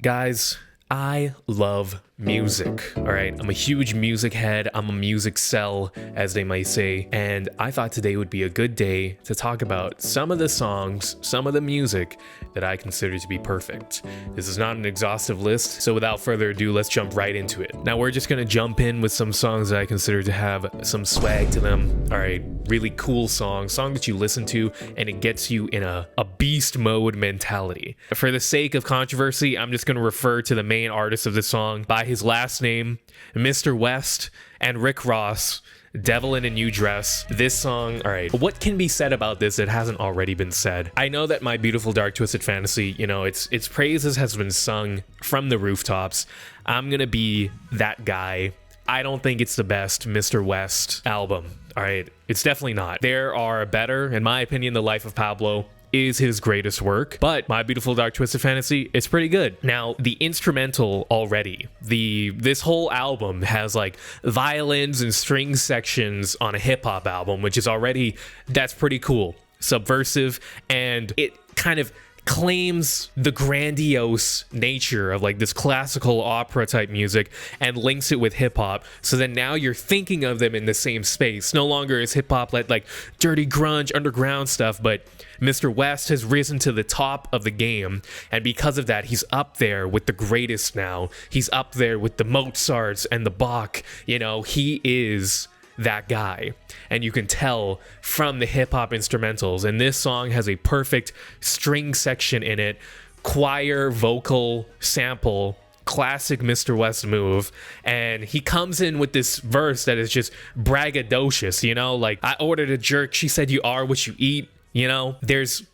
Guys, I love music, all right? I'm a huge music head. I'm a music cell, as they might say. And I thought today would be a good day to talk about some of the songs, some of the music that I consider to be perfect. This is not an exhaustive list, so without further ado, let's jump right into it. Now, we're just gonna jump in with some songs that I consider to have some swag to them, all right? Really cool song that you listen to and it gets you in a beast mode mentality. For the sake of controversy, I'm just gonna refer to the main artist of this song by his last name, Mr. West and Rick Ross, Devil in a New Dress. This song, all right, what can be said about this that hasn't already been said? I know that My Beautiful Dark Twisted Fantasy, you know, its praises has been sung from the rooftops. I'm gonna be that guy. I don't think it's the best Mr. West album, all right? It's definitely not. There are better, in my opinion. The Life of Pablo is his greatest work, but My Beautiful Dark Twisted Fantasy is pretty good. Now, the instrumental already, this whole album has like violins and string sections on a hip-hop album, which is already, that's pretty cool. Subversive, and it kind of claims the grandiose nature of like this classical opera type music and links it with hip-hop, so then now you're thinking of them in the same space. No longer is hip-hop like dirty grunge underground stuff, but Mr. West has risen to the top of the game, and because of that, he's up there with the greatest now. He's up there with the Mozarts and the Bach. You know, he is that guy, and you can tell from the hip-hop instrumentals. And this song has a perfect string section in it, choir vocal sample, classic Mr. West move, and he comes in with this verse that is just braggadocious, you know, like, I ordered a jerk, she said you are what you eat. You know, there's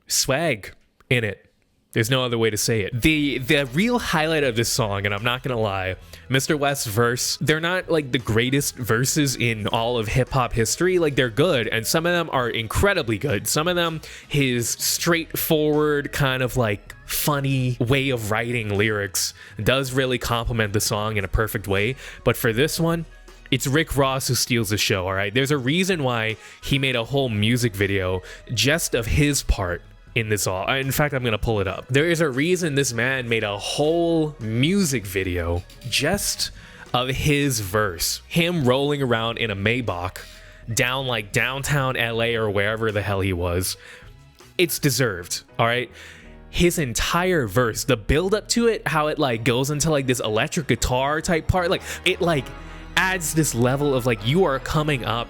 swag in it. There's no other way to say it. The real highlight of this song, and I'm not gonna lie, Mr. West's verse, they're not like the greatest verses in all of hip-hop history. Like, they're good, and some of them are incredibly good. Some of them, his straightforward kind of like funny way of writing lyrics does really complement the song in a perfect way. But for this one, it's Rick Ross who steals the show, all right? There's a reason why he made a whole music video just of his part in this all. In fact, I'm gonna pull it up. There is a reason this man made a whole music video just of his verse. Him rolling around in a Maybach down like downtown LA or wherever the hell he was. It's deserved, all right? His entire verse, the build up to it, how it like goes into like this electric guitar type part, like it like adds this level of like you are coming up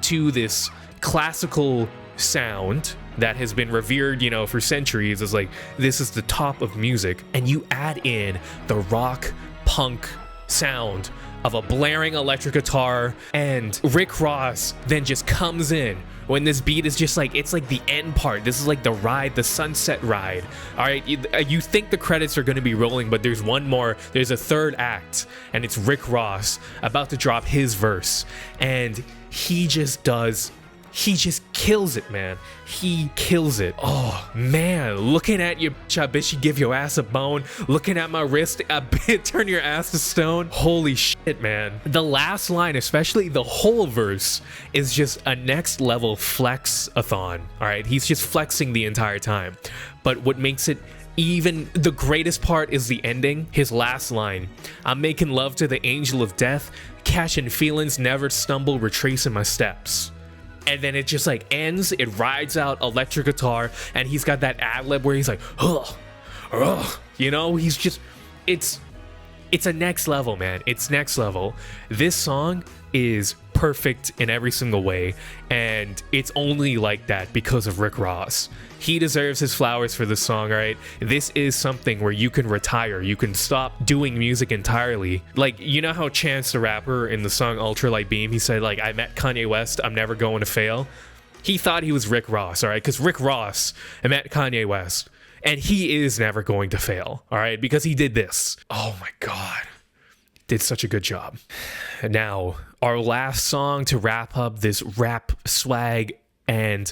to this classical sound that has been revered, you know, for centuries as like this is the top of music, and you add in the rock punk sound of a blaring electric guitar, and Rick Ross then just comes in when this beat is just like, it's like the end part. This is like the ride, the sunset ride. All right, you think the credits are going to be rolling, but there's one more. There's a third act, and it's Rick Ross about to drop his verse, and he just kills it, man. He kills it. Oh, man. Looking at you, I bet you give your ass a bone. Looking at my wrist, I bet turn your ass to stone. Holy shit, man. The last line, especially the whole verse, is just a next level flex-a-thon. All right? He's just flexing the entire time. But what makes it even the greatest part is the ending. His last line. I'm making love to the angel of death. Catching feelings, never stumble, retracing my steps. And then it just like ends, it rides out electric guitar, and he's got that ad-lib where he's like, you know, he's just, it's a next level, man. It's next level. This song is perfect in every single way, and it's only like that because of Rick Ross. He deserves his flowers for this song, all right? This is something where you can retire. You can stop doing music entirely. Like, you know how Chance the Rapper in the song Ultralight Beam, he said, like, I met Kanye West, I'm never going to fail. He thought he was Rick Ross, all right? Because Rick Ross met Kanye West, and he is never going to fail, all right? Because he did this. Oh my God. Did such a good job. Now, our last song to wrap up this rap swag and...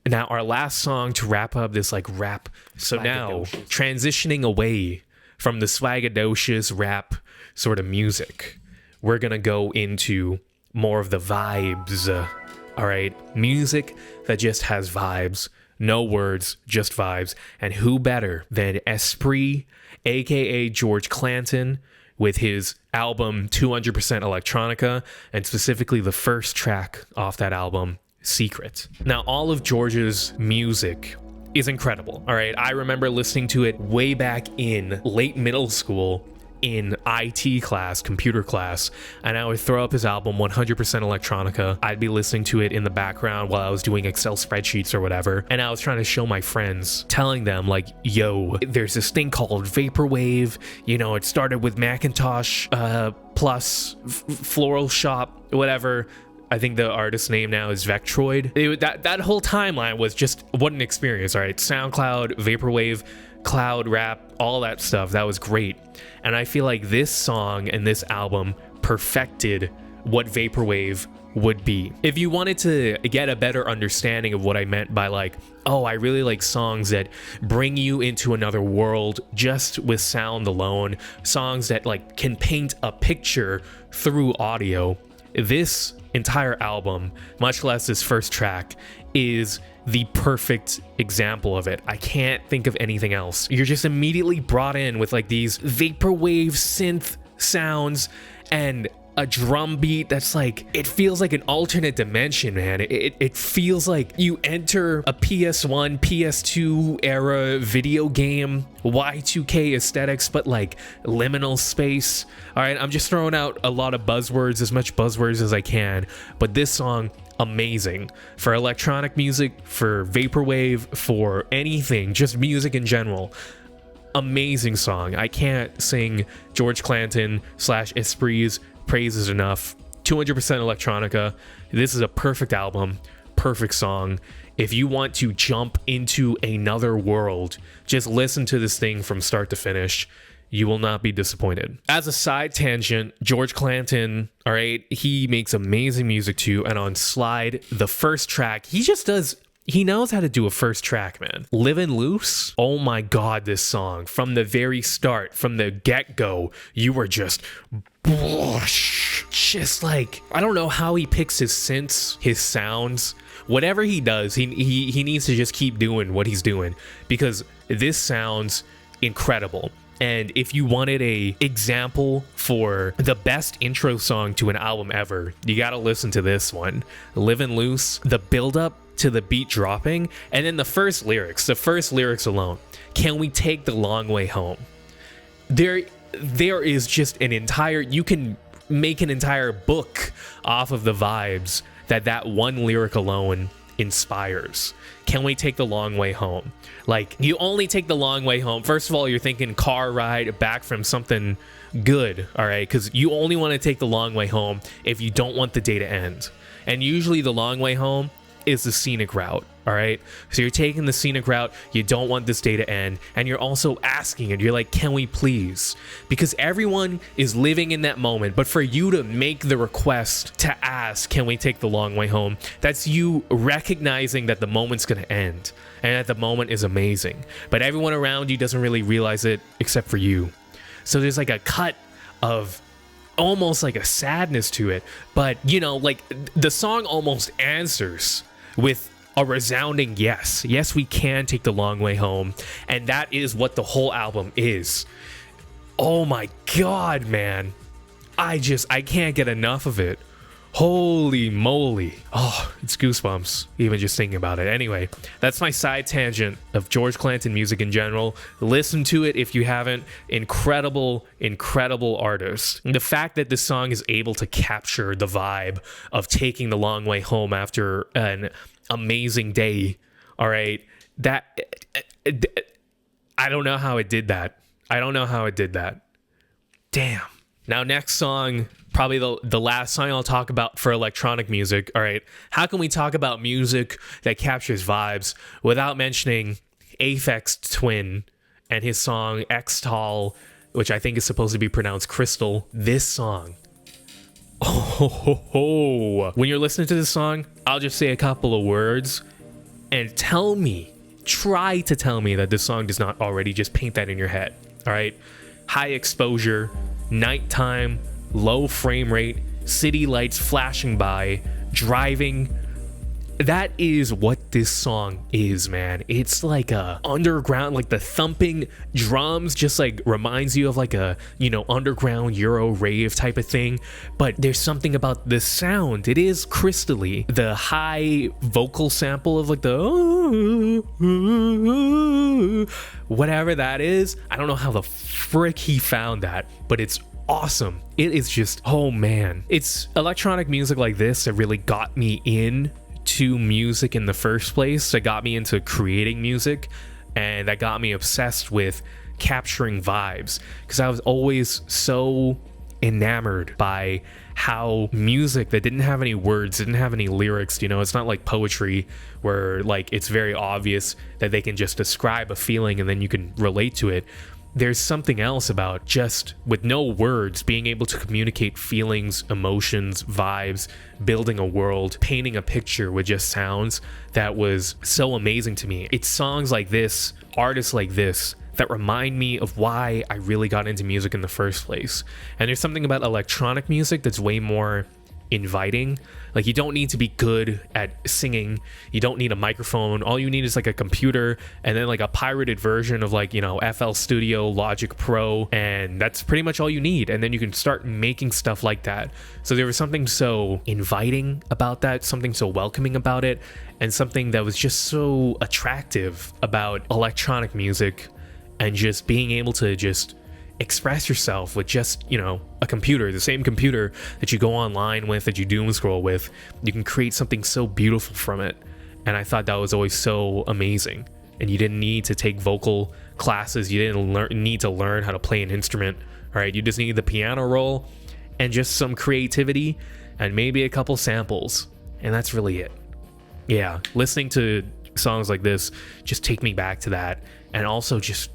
Now, our last song to wrap up this like rap. So now, transitioning away from the swaggadocious rap sort of music, we're going to go into more of the vibes. All right. Music that just has vibes. no words, just vibes. And who better than ESPRIT, aka George Clanton, with his album 200% Electronica, and specifically the first track off that album, Secret. Now, all of George's music is incredible, all right? I remember listening to it way back in late middle school in IT class, computer class, and I would throw up his album 100% Electronica. I'd be listening to it in the background while I was doing Excel spreadsheets or whatever, and I was trying to show my friends, telling them like, yo, there's this thing called Vaporwave, you know, it started with Macintosh plus Floral Shop, whatever. I think the artist's name now is Vectroid. That whole timeline was just what an experience, all right? SoundCloud, Vaporwave, cloud rap, all that stuff, that was great. And I feel like this song and this album perfected what Vaporwave would be. If you wanted to get a better understanding of what I meant by like, oh, I really like songs that bring you into another world just with sound alone, songs that like can paint a picture through audio, this entire album, much less this first track, is the perfect example of it. I can't think of anything else. You're just immediately brought in with like these vaporwave synth sounds and a drum beat that's like, it feels like an alternate dimension, man. It feels like you enter a PS1, PS2 era video game, Y2K aesthetics, but like liminal space. All right, I'm just throwing out a lot of buzzwords, as much buzzwords as I can, but this song, amazing. For electronic music, for vaporwave, for anything, just music in general. Amazing song. I can't sing George Clanton / ESPRIT's praises enough. 200% Electronica. This is a perfect album, perfect song. If you want to jump into another world, just listen to this thing from start to finish. You will not be disappointed. As a side tangent, George Clanton, all right, he makes amazing music too. And on Slide, the first track, he knows how to do a first track, man. Livin' Loose, oh my God, this song. From the very start, from the get-go, you were just like, I don't know how he picks his synths, his sounds. Whatever he does, he needs to just keep doing what he's doing, because this sounds incredible. And if you wanted a example for the best intro song to an album ever, you gotta listen to this one. Livin' Loose, the build-up to the beat dropping, and then the first lyrics alone. Can we take the long way home? There is just an entire, you can make an entire book off of the vibes that one lyric alone inspires. Can we take the long way home? Like, you only take the long way home. First of all, you're thinking car ride back from something good, all right? Because you only want to take the long way home if you don't want the day to end. And usually the long way home is the scenic route, all right? So you're taking the scenic route, you don't want this day to end, and you're also asking it, you're like, can we please? Because everyone is living in that moment, but for you to make the request to ask, can we take the long way home, that's you recognizing that the moment's gonna end, and that the moment is amazing. But everyone around you doesn't really realize it except for you. So there's like a cut of almost like a sadness to it, but you know, like the song almost answers with a resounding yes. Yes, we can take the long way home. And that is what the whole album is. Oh my God, man. I can't get enough of it. Holy moly. Oh, it's goosebumps even just thinking about it. Anyway, that's my side tangent of George Clanton music in general. Listen to it if you haven't. Incredible, incredible artist. And the fact that this song is able to capture the vibe of taking the long way home after an amazing day, all right, that I don't know how it did that. Damn. Now, next song, probably the last song I'll talk about for electronic music. All right, how can we talk about music that captures vibes without mentioning Aphex Twin and his song Xtal, which I think is supposed to be pronounced crystal? This song, when you're listening to this song, I'll just say a couple of words and try to tell me that this song does not already just paint that in your head. All right, high exposure, nighttime, low frame rate, city lights flashing by, driving, that is what this song is, man. It's like a underground, like the thumping drums just like reminds you of like a, you know, underground Euro rave type of thing. But there's something about the sound. It is crystally. The high vocal sample of like the whatever that is. I don't know how the frick he found that, but it's awesome. It is just, oh man. It's electronic music like this that really got me in to music in the first place, that got me into creating music, and that got me obsessed with capturing vibes, because I was always so enamored by how music that didn't have any words, didn't have any lyrics, you know, it's not like poetry where like it's very obvious that they can just describe a feeling and then you can relate to it. There's something else about just with no words being able to communicate feelings, emotions, vibes, building a world, painting a picture with just sounds that was so amazing to me. It's songs like this, artists like this, that remind me of why I really got into music in the first place. And there's something about electronic music that's way more inviting. Like, you don't need to be good at singing, you don't need a microphone, all you need is like a computer and then like a pirated version of like, you know, FL Studio, Logic Pro, and that's pretty much all you need, and then you can start making stuff like that. So there was something so inviting about that, something so welcoming about it, and something that was just so attractive about electronic music and just being able to just express yourself with just, you know, a computer, the same computer that you go online with, that you doom scroll with. You can create something so beautiful from it, and I thought that was always so amazing. And you didn't need to take vocal classes, you didn't need to learn how to play an instrument. All right, you just need the piano roll and just some creativity and maybe a couple samples, and that's really it. Yeah, listening to songs like this just take me back to that, and also just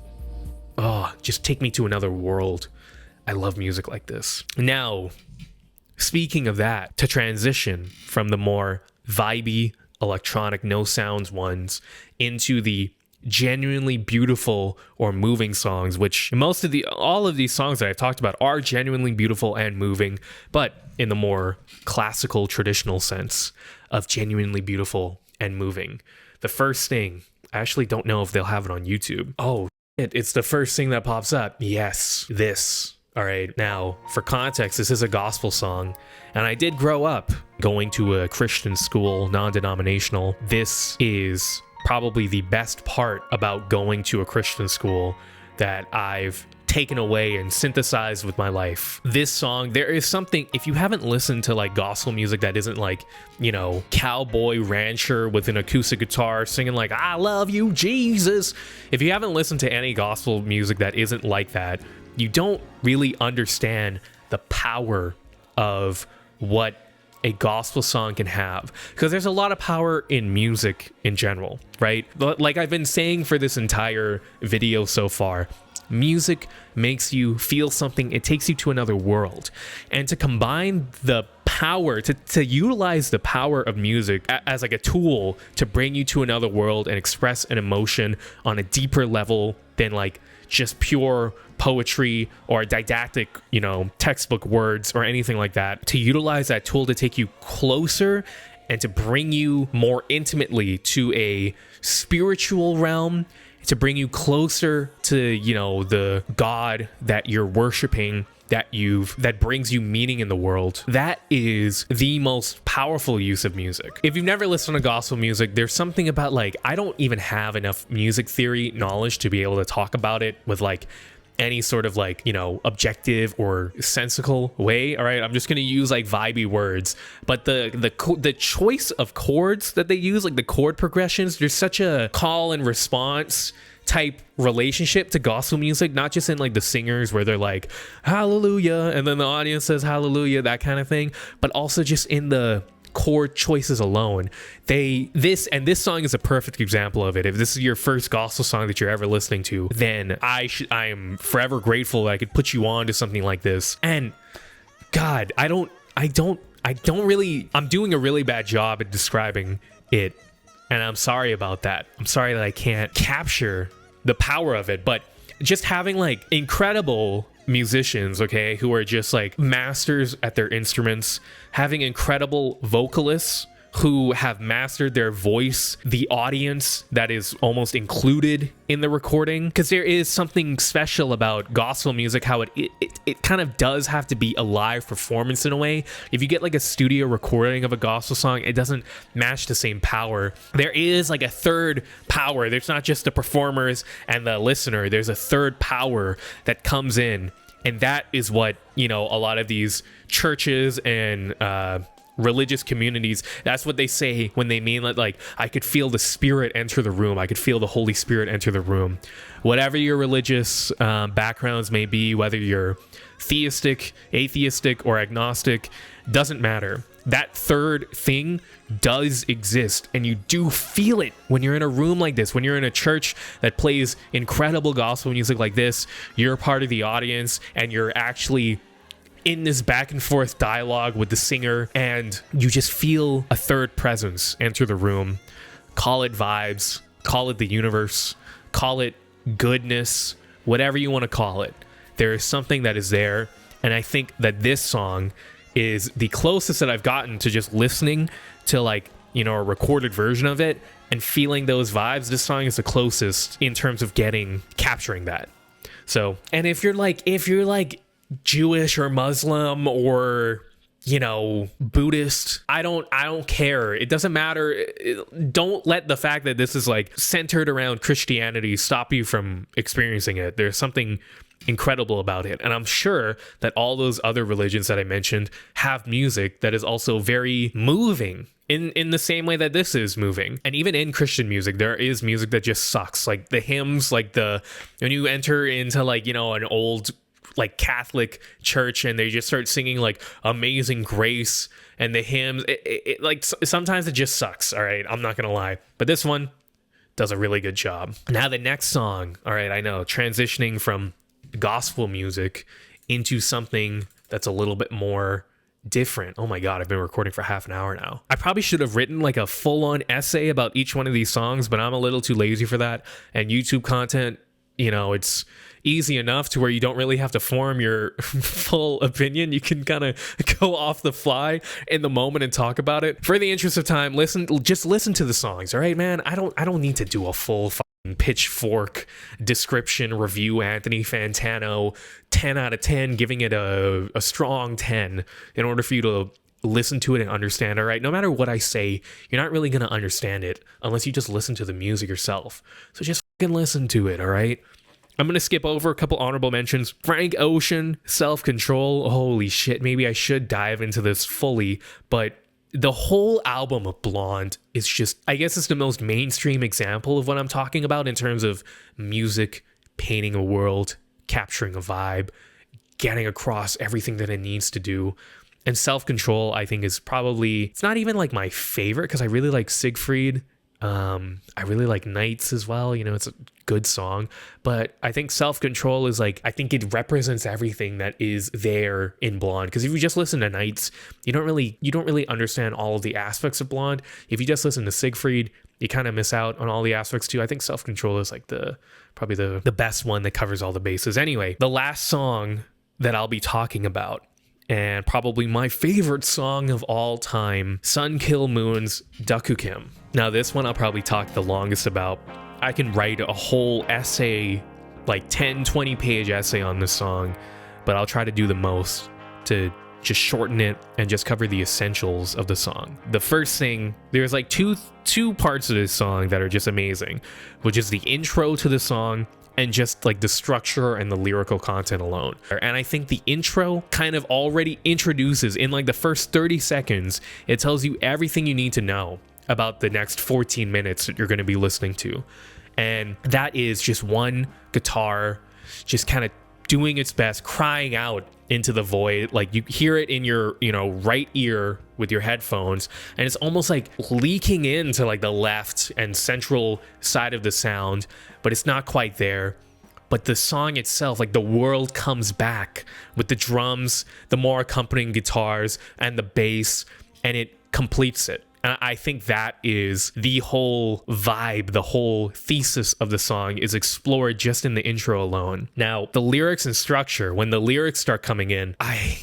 take me to another world. I love music like this. Now, speaking of that, to transition from the more vibey, electronic, no sounds ones into the genuinely beautiful or moving songs, which all of these songs that I've talked about are genuinely beautiful and moving, but in the more classical, traditional sense of genuinely beautiful and moving. The first thing, I actually don't know if they'll have it on YouTube. Oh, it's the first thing that pops up. Yes, this. All right, now for context, this is a gospel song, and I did grow up going to a Christian school, non-denominational. This is probably the best part about going to a Christian school that I've taken away and synthesized with my life. This song, there is something, if you haven't listened to like gospel music that isn't like, you know, cowboy rancher with an acoustic guitar singing like, I love you, Jesus. If you haven't listened to any gospel music that isn't like that, you don't really understand the power of what a gospel song can have, because there's a lot of power in music in general, right? Like I've been saying for this entire video so far, music makes you feel something. It takes you to another world, and to combine the power, to utilize the power of music as like a tool to bring you to another world and express an emotion on a deeper level than like just pure poetry or didactic, you know, textbook words or anything like that. To utilize that tool to take you closer and to bring you more intimately to a spiritual realm, to bring you closer to, you know, the God that you're worshiping, that brings you meaning in the world. That is the most powerful use of music. If you've never listened to gospel music, there's something about like, I don't even have enough music theory knowledge to be able to talk about it with like any sort of like, you know, objective or sensical way. All right, I'm just gonna use like vibey words, but the choice of chords that they use, like the chord progressions, there's such a call and response type relationship to gospel music, not just in like the singers where they're like hallelujah and then the audience says hallelujah, that kind of thing, but also just in the chord choices alone. This song is a perfect example of it. If this is your first gospel song that you're ever listening to, then I am forever grateful that I could put you on to something like this. And God, I'm doing a really bad job at describing it, and I'm sorry about that. I'm sorry that I can't capture the power of it, but just having like incredible musicians, okay, who are just like masters at their instruments, having incredible vocalists who have mastered their voice, the audience that is almost included in the recording, because there is something special about gospel music, how it kind of does have to be a live performance in a way. If you get like a studio recording of a gospel song, it doesn't match the same power. There is like a third power. There's not just the performers and the listener. There's a third power that comes in, and that is what, you know, a lot of these churches and religious communities, that's what they say when they mean like I could feel the Spirit enter the room. I could feel the Holy Spirit enter the room. Whatever your religious backgrounds may be, whether you're theistic, atheistic, or agnostic, doesn't matter. That third thing does exist, and you do feel it when you're in a room like this, when you're in a church that plays incredible gospel music like this. You're part of the audience, and you're actually in this back and forth dialogue with the singer, and you just feel a third presence enter the room. Call it vibes, call it the universe, call it goodness, whatever you want to call it. There is something that is there, and I think that this song is the closest that I've gotten to just listening to, like, you know, a recorded version of it and feeling those vibes. This song is the closest in terms of capturing that. So, and if you're like Jewish or Muslim or, you know, Buddhist, I don't care. It doesn't matter. Don't let the fact that this is like centered around Christianity stop you from experiencing it. There's something incredible about it, and I'm sure that all those other religions that I mentioned have music that is also very moving in the same way that this is moving. And even in Christian music, there is music that just sucks, like the hymns, like when you enter into, like, you know, an old like Catholic church and they just start singing like Amazing Grace and the hymns, it like sometimes it just sucks. All right, I'm not gonna lie, but this one does a really good job. Now the next song, all right, I know, transitioning from gospel music into something that's a little bit more different. Oh my god, I've been recording for half an hour now. I probably should have written like a full-on essay about each one of these songs, but I'm a little too lazy for that. And YouTube content, you know, it's easy enough to where you don't really have to form your full opinion. You can kind of go off the fly in the moment and talk about it. For the interest of time, just listen to the songs, all right, man? I don't need to do a full pitchfork description review. Anthony Fantano 10 out of 10, giving it a strong 10 in order for you to listen to it and understand. All right, no matter what I say, you're not really gonna understand it unless you just listen to the music yourself. So just fucking listen to it, all right? I'm going to skip over a couple honorable mentions. Frank Ocean, Self-Control. Holy shit, maybe I should dive into this fully, but the whole album of Blonde is just, I guess it's the most mainstream example of what I'm talking about in terms of music, painting a world, capturing a vibe, getting across everything that it needs to do. And Self-Control, I think, is probably, it's not even like my favorite because I really like Siegfried. I really like Nights as well. You know, it's a good song, but I think Self-Control is like, I think it represents everything that is there in Blonde. Because if you just listen to Nights, you don't really understand all of the aspects of Blonde. If you just listen to Siegfried, you kind of miss out on all the aspects too. I think Self-Control is like probably the best one that covers all the bases. Anyway, the last song that I'll be talking about, and probably my favorite song of all time, Kil Moon's Duk Koo Kim. Now this one I'll probably talk the longest about. I can write a whole essay, like 10, 20 page essay on this song, but I'll try to do the most to just shorten it and just cover the essentials of the song. The first thing, there's like two parts of this song that are just amazing, which is the intro to the song and just like the structure and the lyrical content alone. And I think the intro kind of already introduces, in like the first 30 seconds, it tells you everything you need to know about the next 14 minutes that you're going to be listening to. And that is just one guitar just kind of doing its best, crying out into the void. Like you hear it in your, you know, right ear with your headphones, and it's almost like leaking into like the left and central side of the sound, but it's not quite there. But the song itself, like the world comes back with the drums, the more accompanying guitars and the bass, and it completes it. And I think that is the whole vibe, the whole thesis of the song is explored just in the intro alone. Now, the lyrics and structure, when the lyrics start coming in, I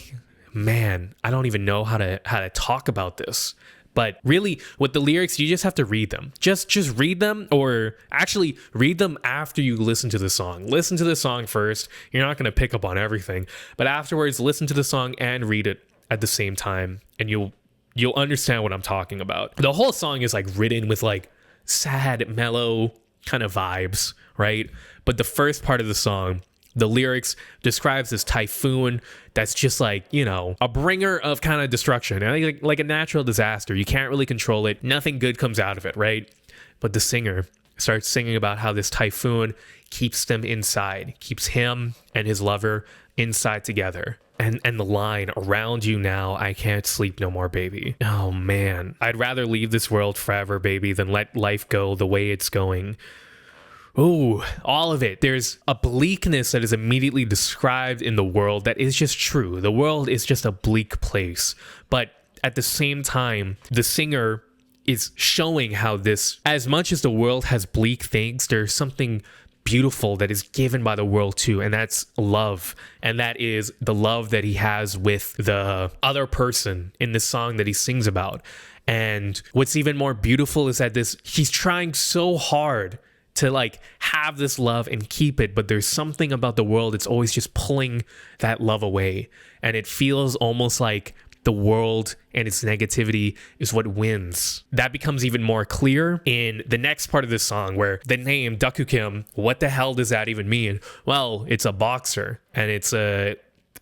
don't even know how to talk about this. But really, with the lyrics, you just have to read them. Just read them, or actually read them after you listen to the song. Listen to the song first. You're not going to pick up on everything. But afterwards, listen to the song and read it at the same time, and you'll understand what I'm talking about. The whole song is like written with like sad, mellow kind of vibes, right? But the first part of the song, the lyrics describes this typhoon that's just like, you know, a bringer of kind of destruction, like a natural disaster. You can't really control it. Nothing good comes out of it, right? But the singer starts singing about how this typhoon keeps them inside, keeps him and his lover inside together. And the line, around you now, I can't sleep no more, baby. Oh man, I'd rather leave this world forever, baby, than let life go the way it's going. Ooh, all of it. There's a bleakness that is immediately described in the world that is just true. The world is just a bleak place. But at the same time, the singer is showing how this, as much as the world has bleak things, there's something beautiful that is given by the world too, and that's love. And that is the love that he has with the other person in this song that he sings about. And what's even more beautiful is that he's trying so hard to like have this love and keep it, but there's something about the world, it's always just pulling that love away. And it feels almost like the world and its negativity is what wins. That becomes even more clear in the next part of this song, where the name Duk Koo Kim, what the hell does that even mean? Well, it's a boxer, and it's a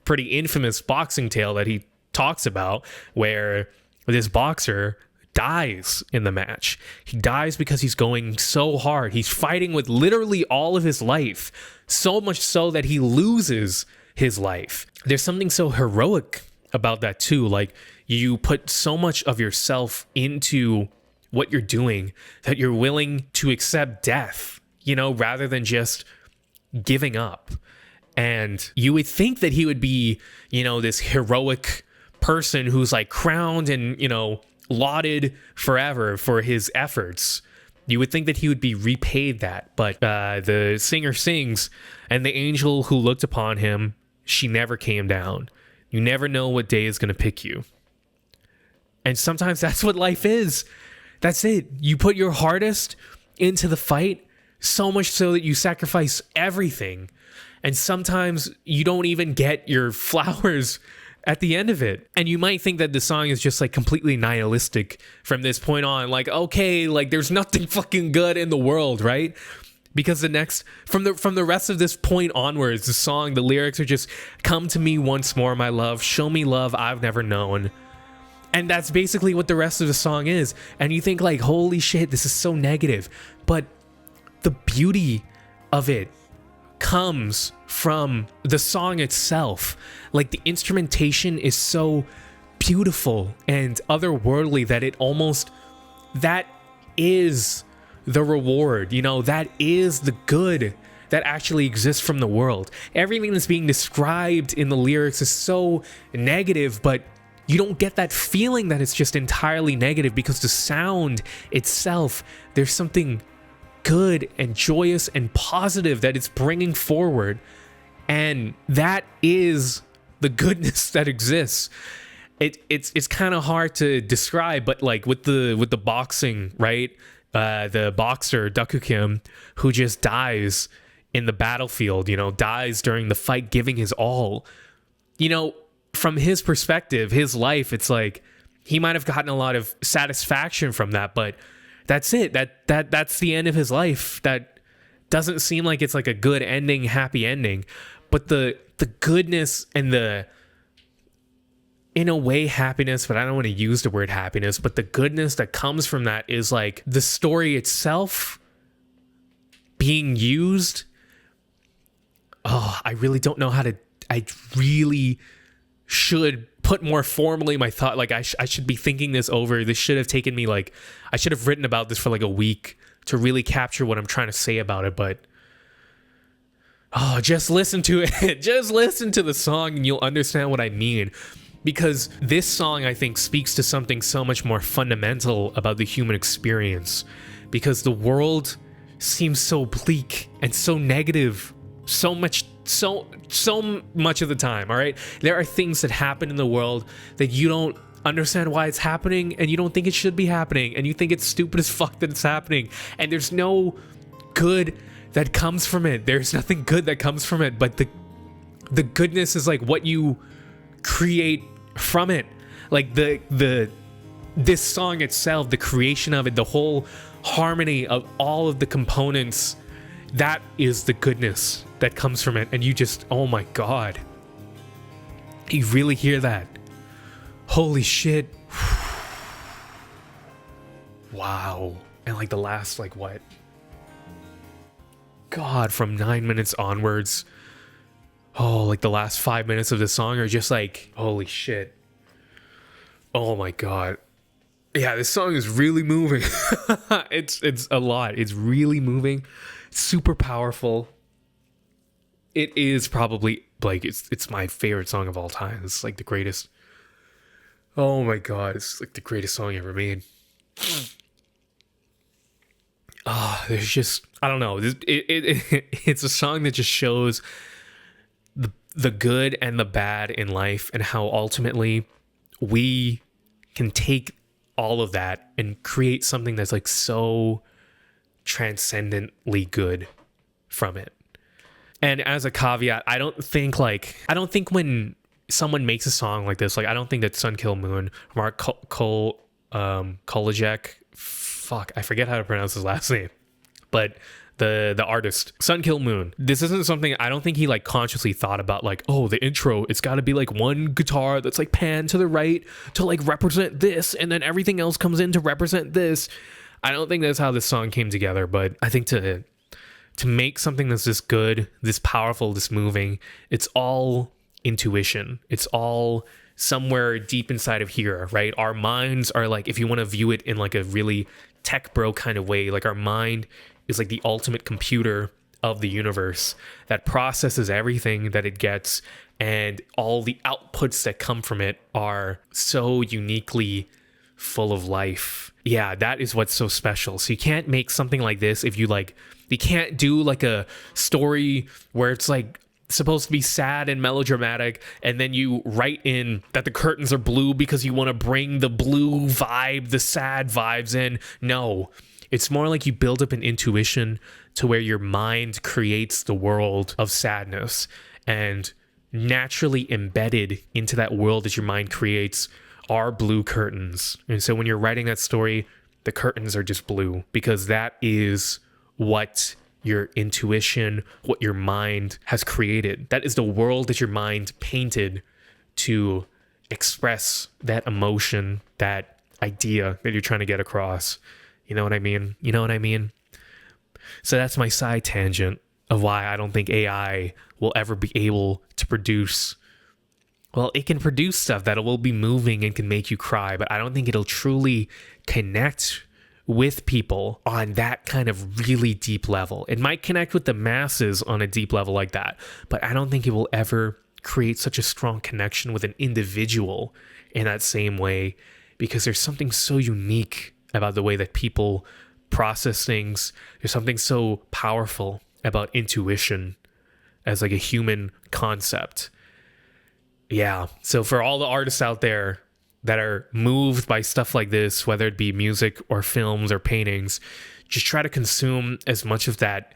pretty infamous boxing tale that he talks about, where this boxer dies in the match. He dies because he's going so hard. He's fighting with literally all of his life, so much so that he loses his life. There's something so heroic about that too. Like, you put so much of yourself into what you're doing that you're willing to accept death, you know, rather than just giving up. And you would think that he would be, you know, this heroic person who's like crowned and, you know, lauded forever for his efforts. You would think that he would be repaid that. But the singer sings, and the angel who looked upon him, she never came down. You never know what day is going to pick you. And sometimes that's what life is. That's it. You put your hardest into the fight, so much so that you sacrifice everything. And sometimes you don't even get your flowers at the end of it. And you might think that the song is just like completely nihilistic from this point on. Like, okay, like there's nothing fucking good in the world, right? Because the next, from the rest of this point onwards, the song, the lyrics are just, come to me once more, my love, show me love I've never known. And that's basically what the rest of the song is. And you think like, holy shit, this is so negative. But the beauty of it comes from the song itself. Like, the instrumentation is so beautiful and otherworldly that it almost, that is the reward, you know, that is the good that actually exists from the world. Everything that's being described in the lyrics is so negative, but you don't get that feeling that it's just entirely negative, because the sound itself, there's something good and joyous and positive that it's bringing forward, and that is the goodness that exists. It's kind of hard to describe, but like with the boxing, right? The boxer Duk Koo Kim, who just dies in the battlefield, you know, dies during the fight, giving his all. You know, from his perspective, his life, it's like he might have gotten a lot of satisfaction from that, but that's it. That's the end of his life. That doesn't seem like it's like a good ending, happy ending. But the goodness and the, in a way, happiness, but I don't want to use the word happiness, but the goodness that comes from that is like the story itself being used. Oh, I really don't know how to, I really should put more formally my thought. Like I should be thinking this over. This should have taken me like, I should have written about this for like a week to really capture what I'm trying to say about it. But oh, just listen to it. Just listen to the song and you'll understand what I mean. Because this song, I think, speaks to something so much more fundamental about the human experience. Because the world seems so bleak and so negative so much of the time, all right? There are things that happen in the world that you don't understand why it's happening, and you don't think it should be happening, and you think it's stupid as fuck that it's happening, and there's no good that comes from it. There's nothing good that comes from it, but the goodness is like what you create from it. Like this song itself, the creation of it, the whole harmony of all of the components, that is the goodness that comes from it. And you just, oh my god, you really hear that? Holy shit. Wow. And like the last, like what, god, from 9 minutes onwards, oh, like the last 5 minutes of the song are just like, holy shit. Oh my god. Yeah, this song is really moving. It's a lot. It's really moving. Super powerful. It is probably like it's my favorite song of all time. It's like the greatest. Oh my god, it's like the greatest song ever made. There's just, I don't know. It's a song that just shows the good and the bad in life, and how ultimately we can take all of that and create something that's like so transcendently good from it. And as a caveat, I don't think when someone makes a song like this, like I don't think that Kil Moon, Mark Kolajek, fuck, I forget how to pronounce his last name, but the artist Kil Moon, this isn't something, I don't think he like consciously thought about, like, oh, the intro, it's got to be like one guitar that's like panned to the right to like represent this, and then everything else comes in to represent this. I don't think that's how this song came together. But I think to make something that's this good, this powerful, this moving, it's all intuition. It's all somewhere deep inside of here, right? Our minds are like, if you want to view it in like a really tech bro kind of way, like our mind is like the ultimate computer of the universe that processes everything that it gets, and all the outputs that come from it are so uniquely full of life. Yeah, that is what's so special. So you can't make something like this if you can't do like a story where it's like supposed to be sad and melodramatic, and then you write in that the curtains are blue because you want to bring the blue vibe, the sad vibes in. No, it's more like you build up an intuition to where your mind creates the world of sadness, and naturally embedded into that world that your mind creates are blue curtains. And so when you're writing that story, the curtains are just blue, because that is what your intuition, what your mind has created. That is the world that your mind painted to express that emotion, that idea that you're trying to get across. You know what I mean? You know what I mean? So that's my side tangent of why I don't think AI will ever be able to produce. Well, it can produce stuff that will be moving and can make you cry, but I don't think it'll truly connect with people on that kind of really deep level. It might connect with the masses on a deep level like that, but I don't think it will ever create such a strong connection with an individual in that same way, because there's something so unique about the way that people process things. There's something so powerful about intuition as like a human concept. Yeah, so for all the artists out there that are moved by stuff like this, whether it be music or films or paintings, just try to consume as much of that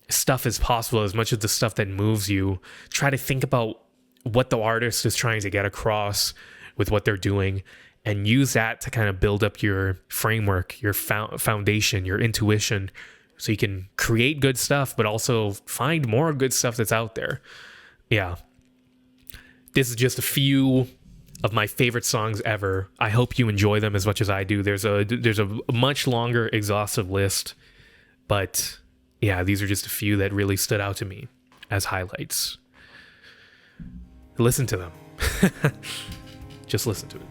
stuff as possible, as much of the stuff that moves you. Try to think about what the artist is trying to get across with what they're doing, and use that to kind of build up your framework, your foundation, your intuition, so you can create good stuff, but also find more good stuff that's out there. Yeah. This is just a few of my favorite songs ever. I hope you enjoy them as much as I do. There's a much longer, exhaustive list, but yeah, these are just a few that really stood out to me as highlights. Listen to them. Just listen to it.